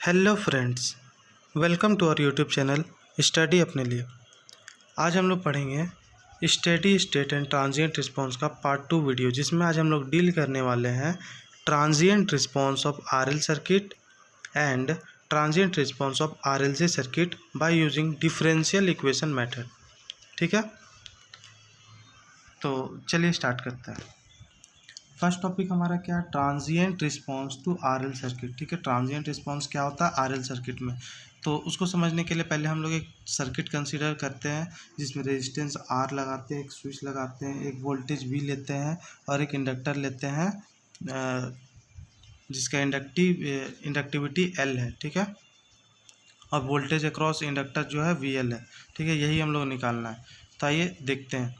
Hello friends, welcome to our YouTube channel study अपने लिए। आज हम लोग पढ़ेंगे steady state and transient response का पार्ट 2 वीडियो, जिसमें आज हम लोग डील करने वाले हैं transient response of RL circuit and transient response of RLC circuit by using differential equation method. ठीक है, तो चलिए स्टार्ट करते हैं। फर्स्ट टॉपिक हमारा क्या है? Transient response to RL circuit. ठीक है, ट्रांजिएंट रिस्पांस क्या होता है आरएल सर्किट में? तो उसको समझने के लिए पहले हम लोग एक सर्किट कंसीडर करते हैं जिसमें रेजिस्टेंस आर लगाते हैं, एक स्विच लगाते हैं, एक वोल्टेज वी लेते हैं और एक इंडक्टर लेते हैं जिसका इंडक्टिविटी एल है। ठीक है, और वोल्टेज अक्रॉस इंडक्टर जो है वी एल है। ठीक है, यही हम लोग निकालना है। तो आइए देखते हैं।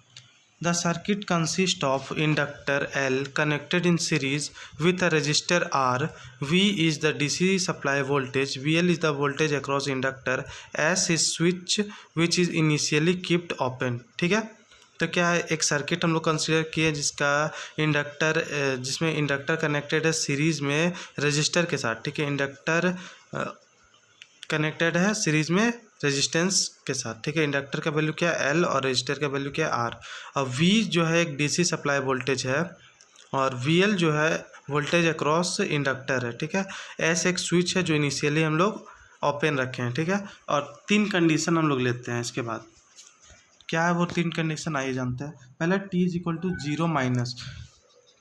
The circuit consists of inductor L connected in series with a resistor R. V is the DC supply voltage. VL is the voltage across inductor. S is switch which is initially kept open. ठीक है, तो क्या है, एक circuit हम लोग consider किए जिसमें इंडक्टर कनेक्टेड है सीरीज में रजिस्टर के साथ। ठीक है, इंडक्टर कनेक्टेड है सीरीज में रेजिस्टेंस के साथ। ठीक है, इंडक्टर का वैल्यू क्या है एल और रजिस्टर का वैल्यू क्या है आर। और वी जो है एक डीसी सप्लाई वोल्टेज है और वी एल जो है वोल्टेज अक्रॉस इंडक्टर है। ठीक है, एस एक स्विच है जो इनिशियली हम लोग ओपन रखे हैं। ठीक है, और तीन कंडीशन हम लोग लेते हैं। इसके बाद क्या है वो तीन कंडीशन आइए जानते हैं। पहले T is equal to zero minus.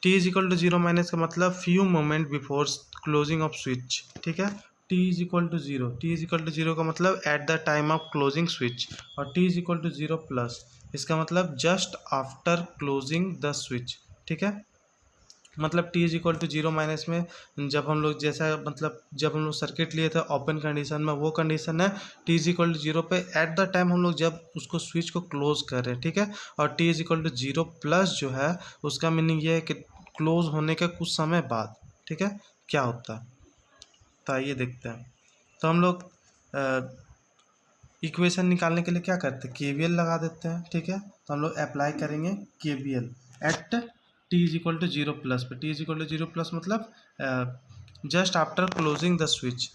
T is equal to zero minus का मतलब few moment before closing of switch. ठीक है, T is equal to zero. T is equal to zero का मतलब at the time of closing switch, और T is equal to zero plus इसका मतलब just after closing the switch. ठीक है, मतलब T is equal to zero minus में जब हम लोग जैसा मतलब जब हम लोग सर्किट लिए थे ओपन कंडीशन में, वो कंडीशन है T is equal to zero पे एट द टाइम हम लोग जब उसको स्विच को क्लोज कर रहे हैं। ठीक है, और T is equal to zero plus जो है उसका मीनिंग ये है कि क्लोज होने के कुछ समय बाद। ठीक है, क्या होता है तो आइए देखते हैं। तो हम लोग इक्वेशन निकालने के लिए क्या करते हैं, केवीएल लगा देते हैं। ठीक है, तो हम लोग अप्लाई करेंगे KVL at T is equal to zero plus पे। T is equal to zero plus मतलब just after closing the switch.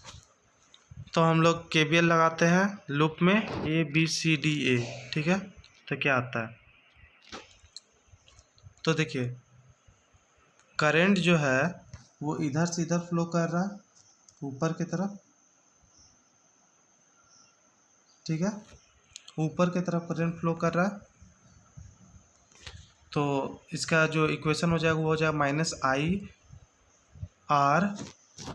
तो हम लोग केवीएल लगाते हैं लूप में ए बी सी डी ए। ठीक है, तो क्या आता है, तो देखिए करंट जो है वो इधर से इधर फ्लो कर रहा है ऊपर की तरफ। ठीक है, ऊपर की तरफ करंट फ्लो कर रहा है। तो इसका जो इक्वेशन हो जाएगा वो हो जाएगा minus I R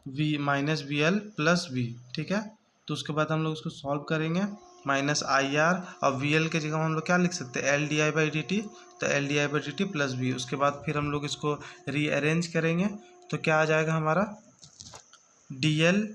V minus V L plus V. ठीक है, तो उसके बाद हम लोग इसको सॉल्व करेंगे। माइनस आई आर और वी एल के जगह हम लोग क्या लिख सकते हैं, L D I by D T. तो L D I by D T plus V. उसके बाद फिर हम लोग इसको रीअरेंज करेंगे तो क्या आ जाएगा हमारा D L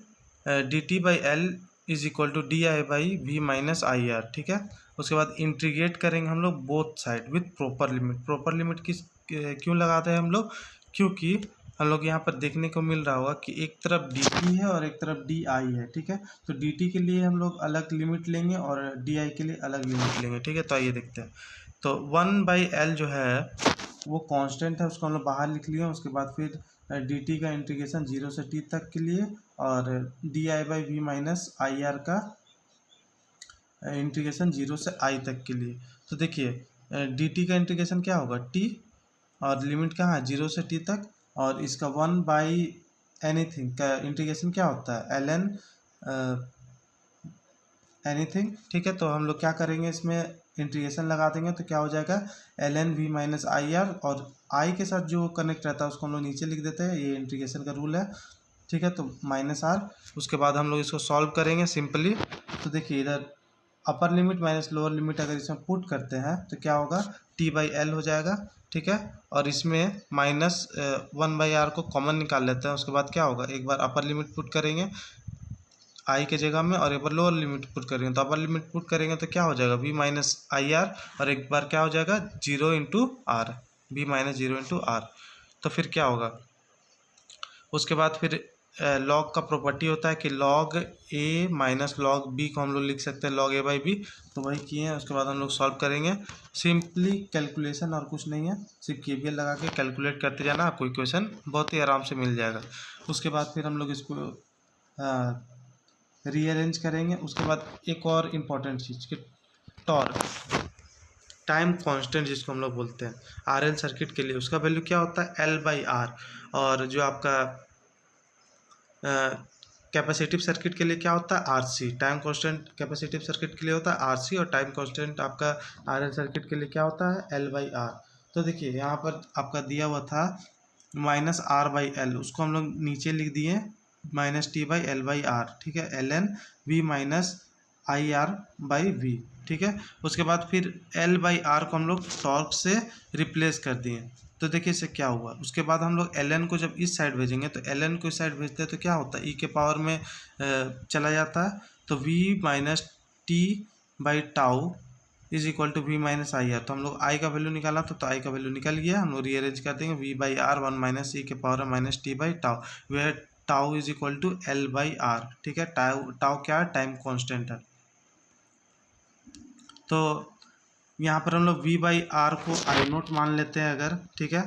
D T by L is equal to D I by V minus I R. ठीक है, उसके बाद इंटीग्रेट करेंगे हम लोग both side with proper limit. Proper limit किस क्यों लगाते हैं हम लोग, क्योंकि हम लोग यहाँ पर देखने को मिल रहा होगा कि एक तरफ डी टी है और एक तरफ डी आई है। ठीक है, तो डी टी के लिए हम लोग अलग लिमिट लेंगे और डी आई के लिए अलग लिमिट लेंगे। ठीक है, तो आइए देखते हैं। तो वन बाई एल जो है वो कांस्टेंट है, उसको हम लोग बाहर लिख लिए। उसके बाद फिर डी टी का इंटीग्रेशन जीरो से टी तक के लिए और D I by V minus I R का इंटीग्रेशन जीरो से आई तक के लिए। तो देखिए डी टी का इंटीग्रेशन क्या होगा टी और लिमिट कहाँ है जीरो से टी तक, और इसका वन बाई एनीथिंग का इंटीग्रेशन क्या होता है एल एन एनीथिंग। ठीक है, तो हम लोग क्या करेंगे इसमें इंटीग्रेशन लगा देंगे तो क्या हो जाएगा L N V minus I R, और आई के साथ जो कनेक्ट रहता है उसको हम लोग नीचे लिख देते हैं, ये इंटीग्रेशन का रूल है। ठीक है, तो माइनस आर। उसके बाद हम लोग इसको सॉल्व करेंगे सिंपली। तो देखिए इधर upper limit minus lower limit अगर इसमें पुट करते हैं तो क्या होगा टी बाई एल हो जाएगा। ठीक है, और इसमें माइनस वन बाई आर को कॉमन निकाल लेते हैं। उसके बाद क्या होगा, एक बार अपर लिमिट पुट करेंगे आई के जगह में और एक बार लोअर लिमिट पुट करेंगे। तो अपर लिमिट पुट करेंगे तो क्या हो जाएगा वी माइनस आई आर, और एक बार क्या हो जाएगा zero into R, V minus zero into R. तो फिर क्या होगा, उसके बाद फिर लॉग का प्रॉपर्टी होता है कि लॉग ए माइनस लॉग बी को हम लोग लिख सकते हैं लॉग ए बाई बी। तो वही किए हैं। उसके बाद हम लोग सॉल्व करेंगे सिंपली कैलकुलेशन, और कुछ नहीं है, सिर्फ केवीएल लगा के कैलकुलेट करते जाना, आपको इक्वेशन बहुत ही आराम से मिल जाएगा। उसके बाद फिर हम लोग इसको रीअरेंज करेंगे। उसके बाद एक और इम्पॉर्टेंट चीज़ कि टॉर्क, टाइम कांस्टेंट जिसको हम लोग बोलते हैं आरएल सर्किट के लिए, उसका वैल्यू क्या होता है L/R। और जो आपका कैपेसिटिव सर्किट के लिए क्या होता है RC। Time constant capacitive circuit के लिए होता है RC, और टाइम कांस्टेंट आपका आरएल सर्किट के लिए क्या होता है L/R। तो देखिए यहाँ पर आपका दिया हुआ था -R/L, उसको हम लोग नीचे लिख दिए -T/L/R, ठीक है, ln V - IR/V, ठीक है। उसके बाद फिर L/R को हम लोग टॉर्क से रिप्लेस कर दिए। तो देखिए इससे क्या हुआ, उसके बाद हम लोग ln को जब इस साइड भेजेंगे तो ln को इस साइड भेजते हैं तो क्या होता है e के पावर में चला जाता है, तो V - T/τ is equal to V - IR। तो हम लोग I का वैल्यू निकाला था, तो I का वैल्यू निकल गया। हम लोग रीअरेंज कर देंगे V/R 1 - e के power -T/τ, where tau is equal to L/R, ठीक है। टाउ क्या है, टाइम कांस्टेंट है। तो यहाँ पर हम लोग V/R को I0 मान लेते हैं अगर, ठीक है,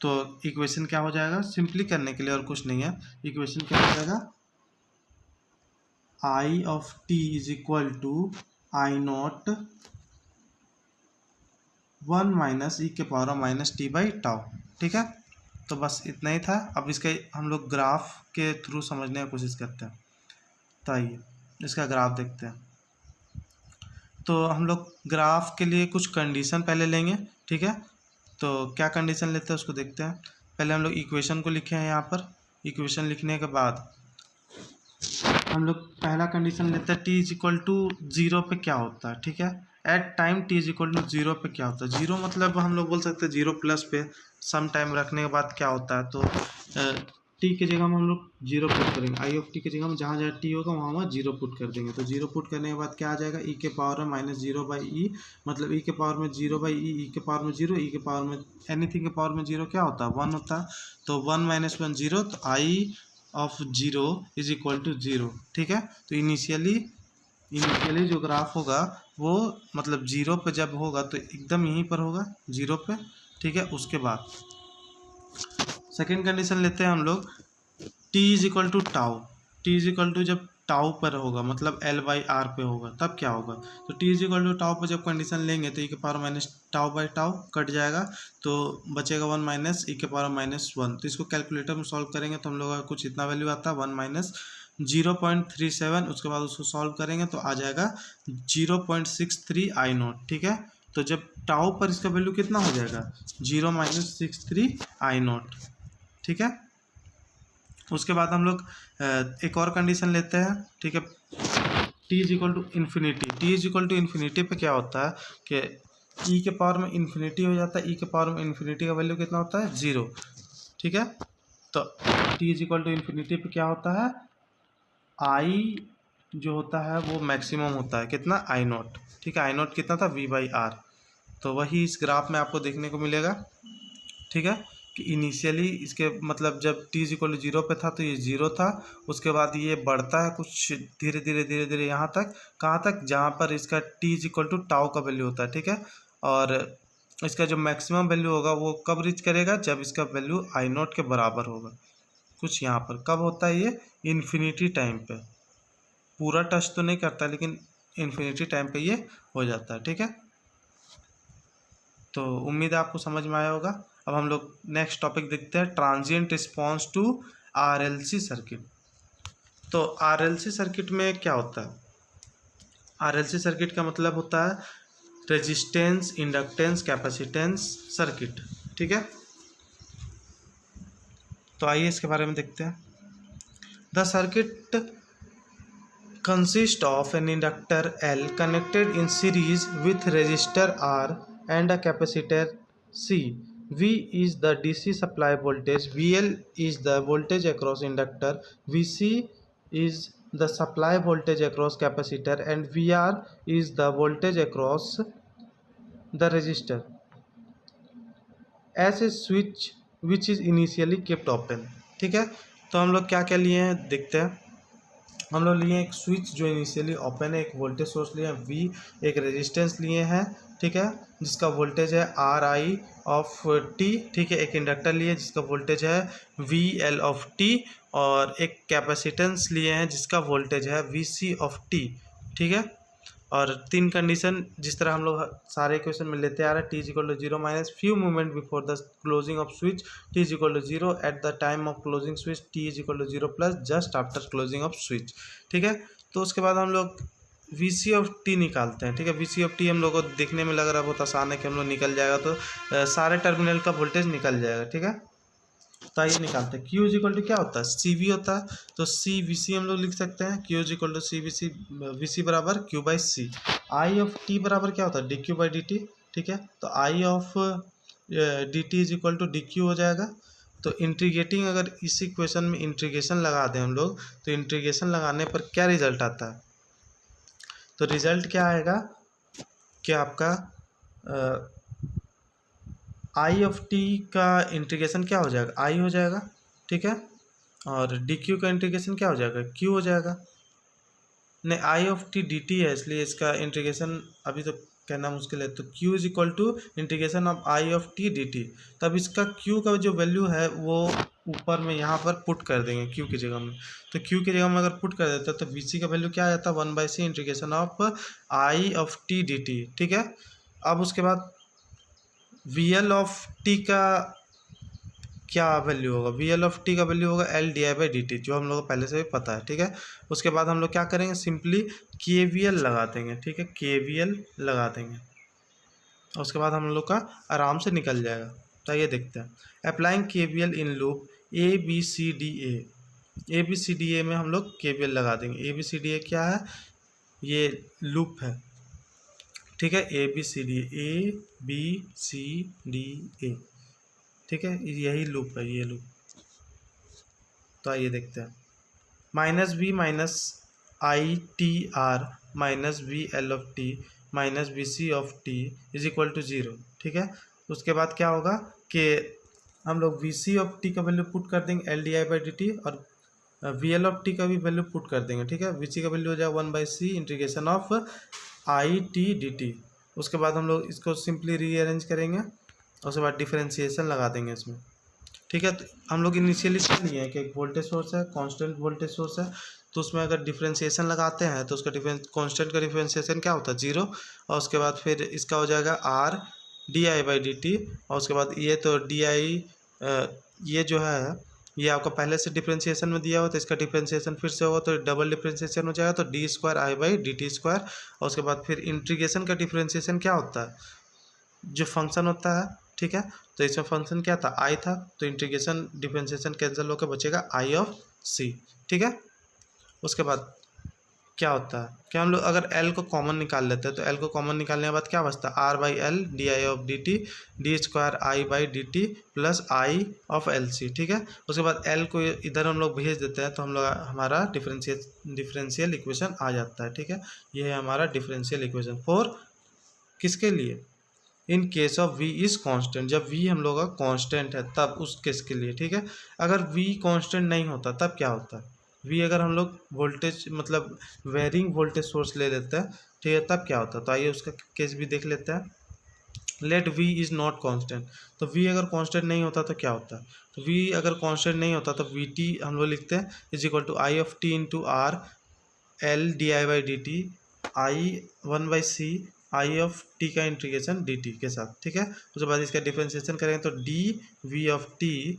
तो इक्वेशन क्या हो जाएगा, सिंपली करने के लिए और कुछ नहीं है, इक्वेशन क्या हो जाएगा, I of t is equal to I0 1 - e के पावर -T/τ, ठीक है। तो बस इतना ही था। अब इसके हम लोग ग्राफ के थ्रू समझने की कोशिश करते हैं। तो आइए इसका ग्राफ देखते हैं। तो हम लोग ग्राफ के लिए कुछ कंडीशन पहले लेंगे, ठीक है। तो क्या कंडीशन लेते हैं उसको देखते हैं। पहले हम लोग इक्वेशन को लिखे हैं यहाँ पर। इक्वेशन लिखने के बाद हम लोग पहला कंडीशन लेते हैं t इज इक्वल टू 0 पे क्या होता है, ठीक है। At time t is equal to 0 पे क्या होता है, 0 मतलब हम लोग बोल सकते हैं 0 प्लस पे सम टाइम रखने के बाद क्या होता है। तो t की जगह हम लोग 0 पुट करेंगे, आई ऑफ t की जगह में जहाँ जहाँ t होगा वहाँ वहाँ 0 पुट कर देंगे। तो 0 पुट करने के बाद क्या आ जाएगा, e के पावर में -0/e, मतलब e के पावर में 0/e, e के पावर में 0, e के पावर में एनीथिंग के पावर में 0 क्या होता है 1 होता है। तो 1 - 1 0, तो i of 0 is equal to 0, ठीक है। तो इनिशियली जो ग्राफ होगा वो मतलब 0 पे जब होगा तो एकदम यहीं पर होगा 0 पे, ठीक है। उसके बाद सेकेंड कंडीशन लेते हैं हम लोग, t is equal to tau. T is equal to जब टाउ पर होगा मतलब L/R पे होगा तब क्या होगा, तो t is equal to tau पर जब कंडीशन लेंगे तो e के पावर -τ/τ कट जाएगा, तो बचेगा 1 - e के पावर -1। तो इसको कैलकुलेटर में सॉल्व करेंगे तो हम लोग का कुछ इतना वैल्यू आता है 1 - 0.37। उसके बाद उसको सॉल्व करेंगे तो आ जाएगा 0.63 I0, ठीक है। तो जब टाउ पर इसका वैल्यू कितना हो जाएगा 0 - 63 I0, ठीक है। उसके बाद हम लोग एक और कंडीशन लेते हैं, ठीक है। t is equal to infinity, T is equal to infinity पे क्या होता है कि e के पावर में इन्फिनिटी हो जाता है, e के पावर में इन्फिनिटी का वैल्यू कितना होता है 0, ठीक है। तो t is equal to infinity पे क्या होता है, i जो होता है वो मैक्सिमम होता है कितना I0, ठीक है। I0 कितना था V/R। तो वही इस ग्राफ में आपको देखने को मिलेगा, ठीक है, कि इनिशियली इसके मतलब जब t इज इक्वल टू 0 पे था तो ये 0 था। उसके बाद ये बढ़ता है कुछ धीरे धीरे यहाँ तक, कहाँ तक, जहाँ पर इसका t is equal to tau का वैल्यू होता है, ठीक है। और इसका जो मैक्सिमम वैल्यू होगा वो कब रीच करेगा, जब इसका वैल्यू I0 के बराबर होगा। कुछ यहाँ पर कब होता है ये, इन्फिनिटी टाइम पे, पूरा टच तो नहीं करता लेकिन इन्फिनिटी टाइम पे ये हो जाता है, ठीक है। तो उम्मीद है आपको समझ में आया होगा। अब हम लोग नेक्स्ट टॉपिक देखते हैं, transient response to RLC circuit. तो आरएलसी सर्किट में क्या होता है, आरएलसी सर्किट का मतलब होता है रेजिस्टेंस, इंडक्टेंस, कैपेसिटेंस सर्किट, ठीक है। तो आइए इसके बारे में देखते हैं। The circuit consist of an inductor L connected in series with resistor R and a capacitor C. V is the DC supply voltage, VL is the voltage across inductor, VC is the supply voltage across capacitor, and VR is the voltage across the resistor. As a switch which is initially kept open, ठीक है। तो हम लोग क्या क्या लिए हैं देखते हैं। हम लोग लिए एक स्विच जो इनिशियली ओपन है, एक वोल्टेज सोर्स लिए हैं V, एक रेजिस्टेंस लिए हैं ठीक है, जिसका वोल्टेज है आर आई ऑफ टी, ठीक है। एक इंडक्टर लिए जिसका वोल्टेज है वी एल ऑफ टी, और एक कैपेसिटेंस लिए हैं जिसका वोल्टेज है वी सी ऑफ टी, ठीक है। और तीन कंडीशन जिस तरह हम लोग सारे इक्वेशन में लेते आ रहे हैं, T is equal to zero minus few moment before the closing of switch, T is equal to zero at the time of closing switch, T is equal to zero plus just after closing of switch, ठीक है। तो उसके बाद हम लोग V C of T निकालते हैं, ठीक है। वी सी ऑफ टी हम लोग को देखने में लग रहा है बहुत आसान है कि हम लोग निकल जाएगा, तो सारे टर्मिनल का वोल्टेज निकल जाएगा, ठीक है। तो आइए निकालते हैं। क्यू इज इक्वल टू क्या होता है, सी वी होता है, तो सी वी सी हम लोग लिख सकते हैं। Q is equal to C V C बराबर Q by C. I of T बराबर क्या होता है, D Q by D T, ठीक है। तो I of D T is equal to D Q हो जाएगा। तो इंटीग्रेटिंग, अगर इस इक्वेशन में इंटीग्रेशन लगा दें हम लोग, तो इंटीग्रेशन लगाने पर क्या रिजल्ट आता है, तो रिजल्ट क्या आएगा कि आपका आई ऑफ टी का इंटीग्रेशन क्या हो जाएगा, आई हो जाएगा, ठीक है। और डी क्यू का इंटीग्रेशन क्या हो जाएगा, क्यू हो जाएगा। नहीं, आई ऑफ टी डी टी है, इसलिए इसका इंटीग्रेशन अभी तो कहना मुश्किल है। तो Q is equal to integration of I of T D T. तब इसका क्यू का जो वैल्यू है वो ऊपर में यहाँ पर पुट कर देंगे क्यू की जगह में। तो क्यू की जगह में अगर पुट कर देते हैं तो वी सी का वैल्यू क्या आ जाता है, one by C integration of I of T D T, ठीक है। अब उसके बाद वी एल ऑफ टी का क्या वैल्यू होगा, वी एल ऑफ टी का वैल्यू होगा L D I by D T, जो हम लोग को पहले से भी पता है, ठीक है। उसके बाद हम लोग क्या करेंगे, सिंपली के वी एल लगा देंगे, ठीक है, के वी एल लगा देंगे। उसके बाद हम लोग का आराम से निकल जाएगा। तो ये देखते हैं, applying K V L in loop A B C D A B C D A में हम लोग के वी एल लगा देंगे। ए बी सी डी ए क्या है, ये लूप है, ठीक है। ए बी सी डी ए, ठीक है, यही लूप है, ये लूप। तो आइए देखते हैं, minus B minus I T R minus V L of T minus B C of T is equal to zero, ठीक है। उसके बाद क्या होगा कि हम लोग वी सी ऑफ टी का वैल्यू पुट कर देंगे L D I by D T, और वी एल ऑफ टी का भी वैल्यू पुट कर देंगे, ठीक है। वी सी का वैल्यू हो जाएगा one by C integration of I T D T. उसके बाद हम लोग इसको सिंपली रीअरेंज करेंगे, उसके बाद डिफरेंशिएशन लगा देंगे इसमें, ठीक है। तो हम लोग इनिशियली क्या लिए हैं कि एक वोल्टेज सोर्स है, कांस्टेंट वोल्टेज सोर्स है, तो उसमें अगर डिफरेंशिएशन लगाते हैं तो उसका कांस्टेंट का डिफरेंशिएशन क्या होता है, जीरो। और उसके बाद फिर इसका हो जाएगा are D I by D T, और उसके बाद ये तो डी आई, ये जो है ये आपका पहले से डिफरेंशिएशन में दिया हो, तो इसका डिफरेंशिएशन फिर से होगा तो डबल डिफरेंशिएशन हो जाएगा, तो D square I by D T square. और उसके बाद फिर इंटीग्रेशन का डिफरेंशिएशन क्या होता है, जो फंक्शन होता है, ठीक है। तो इसमें फंक्शन क्या था, आई था, तो इंटीग्रेशन डिफरेंशिएशन कैंसिल होकर बचेगा आई ऑफ सी, ठीक है। उसके बाद क्या होता है कि हम लोग अगर एल को कॉमन निकाल लेते हैं, तो एल को कॉमन निकालने के बाद क्या बचता है, R by L D I of D T D square I by D T plus I of L C, ठीक है। उसके बाद एल को इधर हम लोग भेज देते हैं, तो हम लोग हमारा डिफरेंशियल इक्वेशन आ जाता है, ठीक है। ये है हमारा डिफरेंशियल इक्वेशन फॉर किसके लिए, in case of v is constant. जब v हम लोग का कांस्टेंट है तब उस केस के लिए, ठीक है। अगर v कांस्टेंट नहीं होता तब क्या होता है, v अगर हम लोग वोल्टेज मतलब वेरिंग वोल्टेज सोर्स ले लेते हैं, ठीक है, तब क्या होता है। तो आइए उसका केस भी देख लेते हैं। Let v is not constant, तो v अगर कांस्टेंट नहीं होता तो क्या होता है, तो v अगर कांस्टेंट नहीं होता तो वी टी हम लोग लिखते हैं is equal to I of T into R L D I by D T I one by C I of T का इंटीग्रेशन डी टी के साथ, ठीक है। उसके बाद इसका डिफरेंशिएशन करेंगे तो D V of T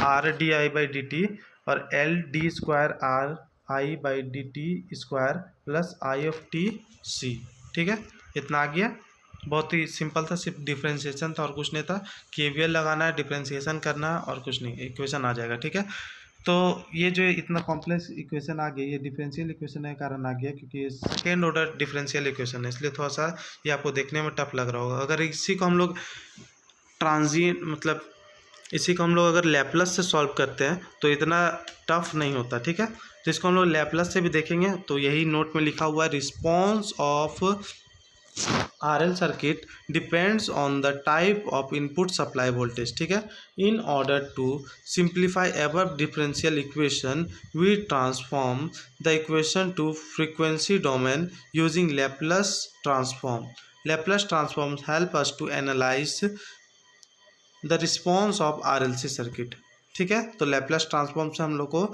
R D I by D T और L D square R I by D T square plus I of T C, ठीक है। इतना आ गया, बहुत ही सिंपल था, सिर्फ डिफरेंशिएशन था और कुछ नहीं था। केवीएल लगाना है, डिफरेंशिएशन करना है और कुछ नहीं, इक्वेशन आ जाएगा, ठीक है। तो ये जो इतना कॉम्प्लेक्स इक्वेशन आ गया, ये डिफरेंशियल इक्वेशन के कारण आ गया क्योंकि ये सेकेंड ऑर्डर डिफरेंशियल इक्वेशन है, इसलिए थोड़ा सा ये आपको देखने में टफ लग रहा होगा। अगर इसी को हम लोग ट्रांजिएंट मतलब इसी को हम लोग अगर लैपलस से सॉल्व करते हैं तो इतना टफ नहीं होता, ठीक है। तो इसको हम लोग लैपलस से भी देखेंगे, तो यही नोट में लिखा हुआ है, response of RL circuit depends on the type of input supply voltage, ठीक है। In order to simplify above differential equation, we transform the equation to frequency domain using Laplace transform, Laplace transforms help us to analyse the response of RLC circuit. ठीक है, तो Laplace transform से हम लोग को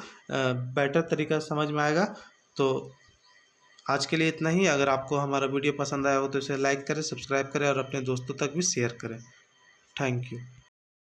better तरीका समझ में आएगा। तो आज के लिए इतना ही। अगर आपको हमारा वीडियो पसंद आया हो तो इसे लाइक करें, सब्सक्राइब करें और अपने दोस्तों तक भी शेयर करें। Thank you.